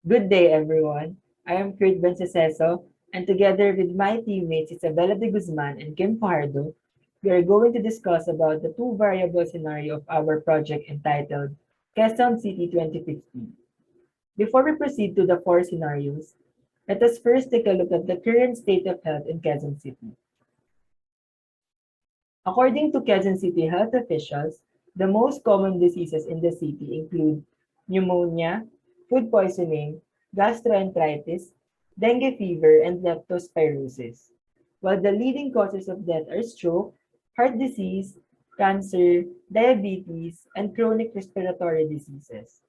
Good day, everyone. I am Buensuceso, and together with my teammates Isabella de Guzman and Kim Fajardo, we are going to discuss about the two variable scenario of our project entitled Quezon City 2050. Before we proceed to the four scenarios, let us first take a look at the current state of health in Quezon City. According to Quezon City health officials, the most common diseases in the city include pneumonia, food poisoning, gastroenteritis, dengue fever, and leptospirosis. While the leading causes of death are stroke, heart disease, cancer, diabetes, and chronic respiratory diseases.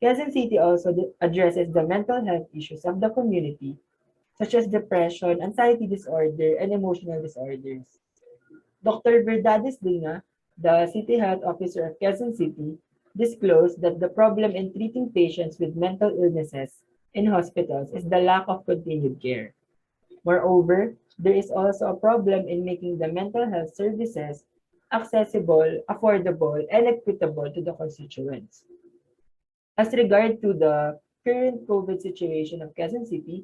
Quezon City also addresses the mental health issues of the community, such as depression, anxiety disorder, and emotional disorders. Dr. Verdades Dina, the City Health Officer of Quezon City, disclosed that the problem in treating patients with mental illnesses in hospitals is the lack of continued care. Moreover, there is also a problem in making the mental health services accessible, affordable, and equitable to the constituents. As regard to the current COVID situation of Quezon City,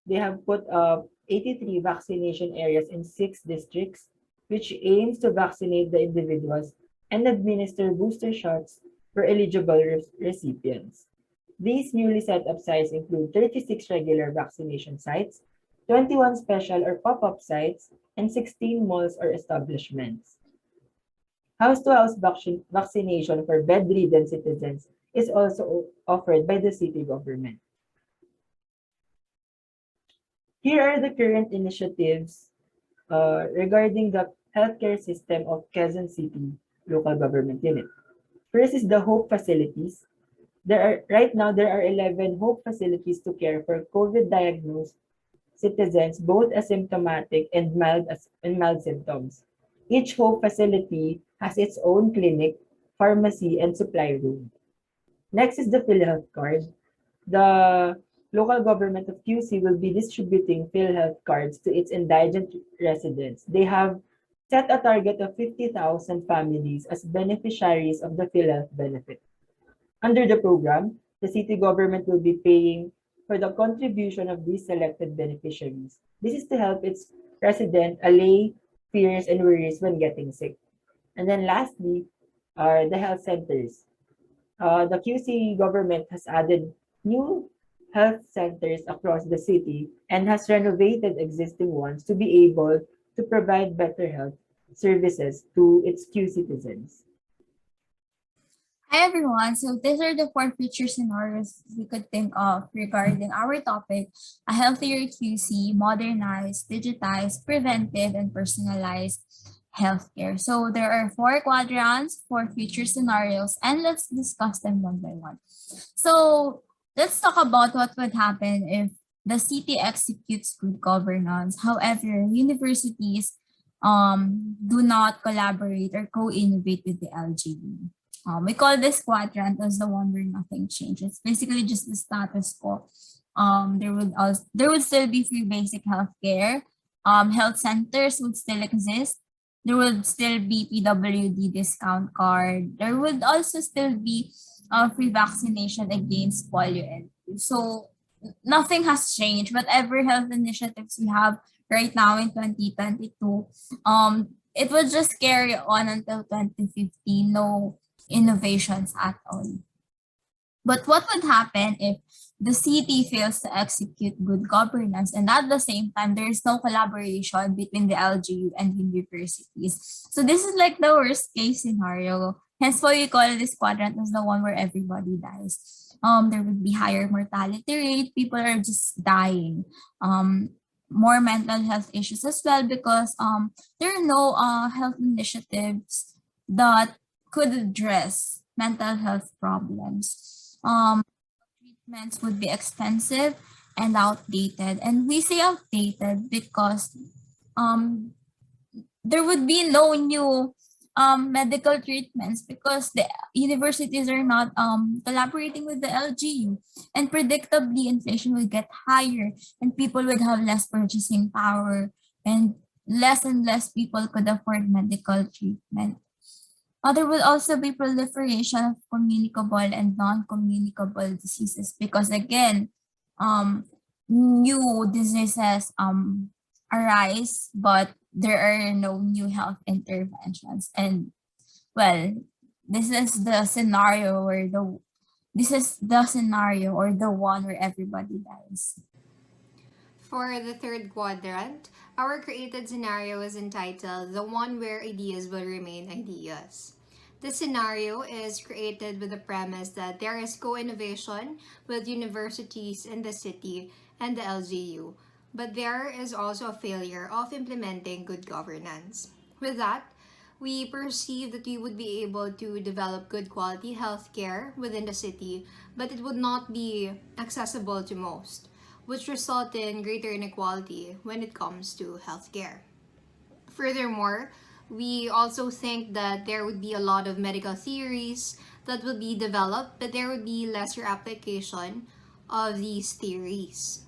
they have put up 83 vaccination areas in 6 districts, which aims to vaccinate the individuals and administer booster shots for eligible recipients. These newly set up sites include 36 regular vaccination sites, 21 special or pop-up sites, and 16 malls or establishments. House-to-house vaccination for bedridden citizens is also offered by the city government. Here are the current initiatives regarding the healthcare system of Quezon City local government unit. First is the Hope facilities. There are 11 Hope facilities to care for COVID diagnosed citizens, both asymptomatic and mild symptoms. Each Hope facility has its own clinic, pharmacy, and supply room. Next is the PhilHealth card. The local government of QC will be distributing PhilHealth cards to its indigent residents. They have set a target of 50,000 families as beneficiaries of the PhilHealth benefit. Under the program, the city government will be paying for the contribution of these selected beneficiaries. This is to help its resident allay fears and worries when getting sick. And then lastly are the health centers. The QC government has added new health centers across the city and has renovated existing ones to be able to provide better health services to its Q citizens. Hi everyone. So these are the four future scenarios we could think of regarding our topic, a healthier QC, modernized, digitized, preventive, and personalized healthcare. So there are four quadrants, four future scenarios, and let's discuss them one by one. So let's talk about what would happen if the city executes good governance. However, universities do not collaborate or co-innovate with the LGU. We call this quadrant as the one where nothing changes. Basically, just the status quo. There would still be free basic health care. Health centers would still exist. There would still be PWD discount card. There would also still be free vaccination against polio and flu. So nothing has changed. Whatever health initiatives we have right now in 2022, it will just carry on until 2050. No innovations at all. But what would happen if the city fails to execute good governance and at the same time there is no collaboration between the LGU and universities? So this is like the worst case scenario. Hence why we call this quadrant as the one where everybody dies. There would be higher mortality rate. People are just dying. More mental health issues as well because there are no health initiatives that could address mental health problems. Treatments would be expensive and outdated. And we say outdated because there would be no new medical treatments because the universities are not collaborating with the LGU. And predictably, inflation will get higher and people would have less purchasing power and less people could afford medical treatment. There will also be proliferation of communicable and non-communicable diseases because again, new diseases arise, but there are no new health interventions. And well, this is the scenario where this is the scenario or the one where everybody dies. For the third quadrant, our created scenario is entitled The One Where Ideas Will Remain Ideas. This scenario is created with the premise that there is co-innovation with universities in the city and the LGU, but there is also a failure of implementing good governance. With that, we perceive that we would be able to develop good quality healthcare within the city, but it would not be accessible to most, which result in greater inequality when it comes to healthcare. Furthermore, we also think that there would be a lot of medical theories that would be developed, but there would be lesser application of these theories,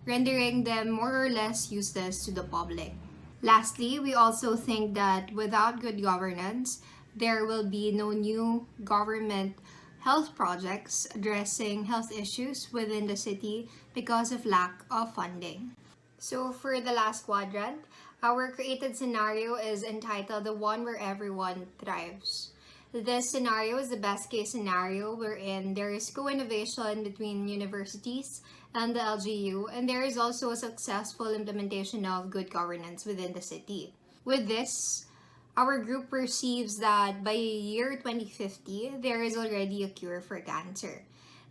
rendering them more or less useless to the public. Lastly, we also think that without good governance, there will be no new government health projects addressing health issues within the city because of lack of funding. So for the last quadrant, our created scenario is entitled The One Where Everyone Thrives. This scenario is the best case scenario wherein there is co-innovation between universities and the LGU, and there is also a successful implementation of good governance within the city. With this, our group perceives that by year 2050, there is already a cure for cancer.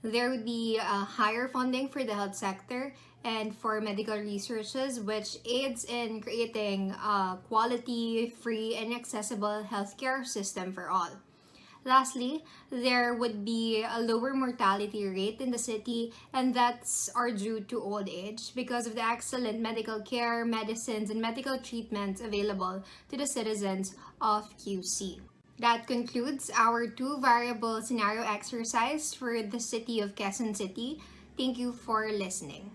There would be higher funding for the health sector and for medical researches, which aids in creating a quality, free, and accessible healthcare system for all. Lastly, there would be a lower mortality rate in the city, and that's are due to old age because of the excellent medical care, medicines, and medical treatments available to the citizens of QC. That concludes our two variable scenario exercise for the city of Quezon City. Thank you for listening.